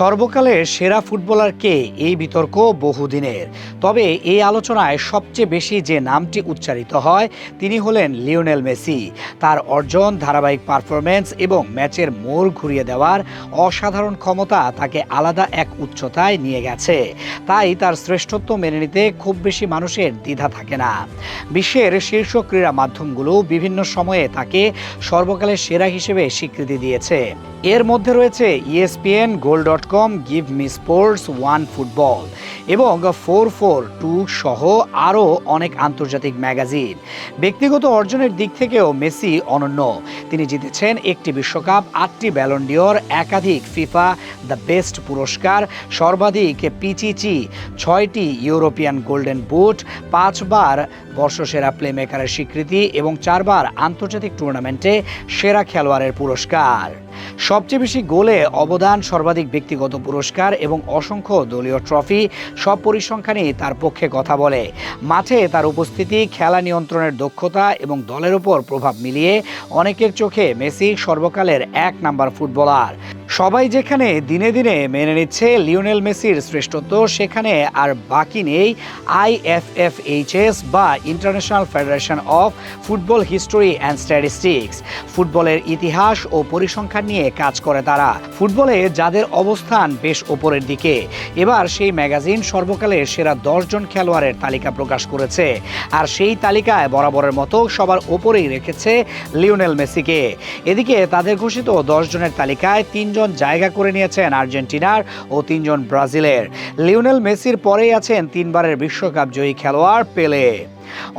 সর্বকালের সেরা ফুটবলার কে, এই বিতর্ক বহুদিনের। তবে এই আলোচনায় সবচেয়ে বেশি যে নামটি উচ্চারিত হয় তিনি হলেন লিওনেল মেসি। তার অর্জন, ধারাবাহিক পারফরমেন্স এবং ম্যাচের মোড় ঘুরিয়ে দেওয়ার অসাধারণ ক্ষমতা তাকে আলাদা এক উচ্চতায় নিয়ে গেছে। তাই তার শ্রেষ্ঠত্ব মেনে নিতে খুব বেশি মানুষের দ্বিধা থাকে না। বিশ্বের শীর্ষ ক্রীড়া মাধ্যমগুলো বিভিন্ন সময়ে তাকে সর্বকালের সেরা হিসেবে স্বীকৃতি দিয়েছে। এর মধ্যে রয়েছে ESPN, Goal.com, Give Me Sports, One Football এবং 442 সহ আরও অনেক আন্তর্জাতিক ম্যাগাজিন। ব্যক্তিগত অর্জনের দিক থেকেও মেসি অনন্য। তিনি জিতেছেন একটি বিশ্বকাপ, 8টি ব্যালন ডিওর, একাধিক ফিফা দ্য বেস্ট পুরস্কার, সর্বাধিক পিচিচি, 6টি ইউরোপিয়ান গোল্ডেন বুট, 5বার বর্ষসেরা প্লেমেকারের স্বীকৃতি এবং 4বার আন্তর্জাতিক টুর্নামেন্টে সেরা খেলোয়াড়ের পুরস্কার। সবচেয়ে বেশি গোলে অবদান, সর্বাধিক ব্যক্তিগত পুরস্কার এবং অসংখ্য দলীয় ট্রফি, সব পরিসংখ্যানই তার পক্ষে কথা বলে। মাঠে তার উপস্থিতি, খেলা নিয়ন্ত্রণের দক্ষতা এবং দলের উপর প্রভাব মিলিয়ে অনেকের চোখে মেসি সর্বকালের 1 নাম্বার ফুটবলার। সবাই যেখানে দিনে দিনে মেনে নিচ্ছে লিওনেল মেসির শ্রেষ্ঠত্ব, সেখানে আর বাকি নেই IFFHS বা international federation of football history and statistics. ফুটবলের ইতিহাস ও পরিসংখ্যান নিয়ে কাজ করে তারা। ফুটবলে যাদের অবস্থান বেশ ওপরের দিকে, এবার সেই ম্যাগাজিন সর্বকালের সেরা 10 জন খেলোয়াড়ের তালিকা প্রকাশ করেছে। আর সেই তালিকায় বরাবরের মতো সবার ওপরেই রেখেছে লিওনেল মেসিকে। এদিকে তাদের ঘোষিত 10 জনের তালিকায় 3 জন জায়গা করে নিয়েছেন আর্জেন্টিনার ও 3 জন ব্রাজিলের। লিওনেল মেসির পরেই আছেন 3বারের বিশ্বকাপ জয়ী খেলোয়াড় পেলে।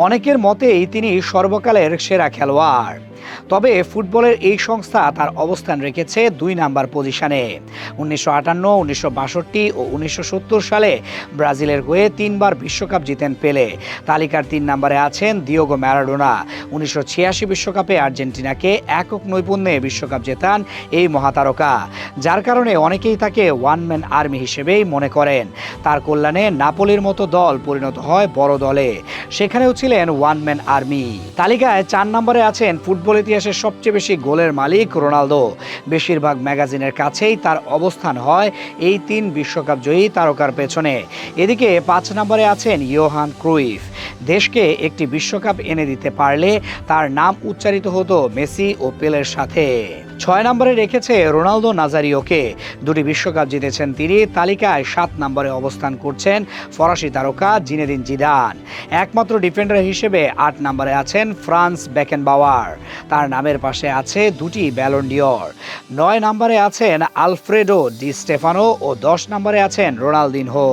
অনেকের মতেই তিনি সর্বকালের সেরা খেলোয়াড়। তবে ফুটবলের এই সংস্থা তার অবস্থান রেখেছে 2 নাম্বার পজিশনে। 1958, 1962 ও 1970 সালে ব্রাজিলের হয়ে 3বার বিশ্বকাপ জিতেন পেলে। তালিকার 3 নম্বরে আছেন দিয়েগো ম্যারাডোনা। 1986 বিশ্বকাপে আর্জেন্টিনাকে একক নৈপুণ্যে বিশ্বকাপ জেতান এই মহাতারকা, যার কারণে অনেকেই তাকে ওয়ান ম্যান আর্মি হিসেবেই মনে করেন। তার কল্যাণে নাপোলির মতো দল পরিণত হয় বড় দলে, সেখানেও ছিলেন ওয়ান ম্যান আর্মি। তালিকায় 4 নম্বরে আছেন ফুটবল ইতিহাসের সবচেয়ে বেশি গোলের মালিক রোনালদো। বেশিরভাগ ম্যাগাজিনের কাছেই তার অবস্থান হয় এই 3 বিশ্বকাপ জয়ী তারকার পেছনে। এদিকে 5 নম্বরে আছেন ইয়োহান ক্রুইফ। দেশকে একটি বিশ্বকাপ এনে দিতে পারলে তার নাম উচ্চারিত হতো মেসি ও পেলের সাথে। 6 নম্বরে রেখেছে রোনালদো নাজারিওকে। 2টি বিশ্বকাপ জিতেছেন তিনি। তালিকায় 7 নম্বরে অবস্থান করছেন ফরাসি তারকা জিনেদিন জিদান। একমাত্র ডিফেন্ডার হিসেবে 8 নম্বরে আছেন ফ্রান্স বেকেনবাওয়ার। তার নামের পাশে আছে 2টি ব্যালন ডিওর। 9 নম্বরে আছেন আলফ্রেডো ডি স্টেফানো ও 10 নম্বরে আছেন রোনালদিনহো।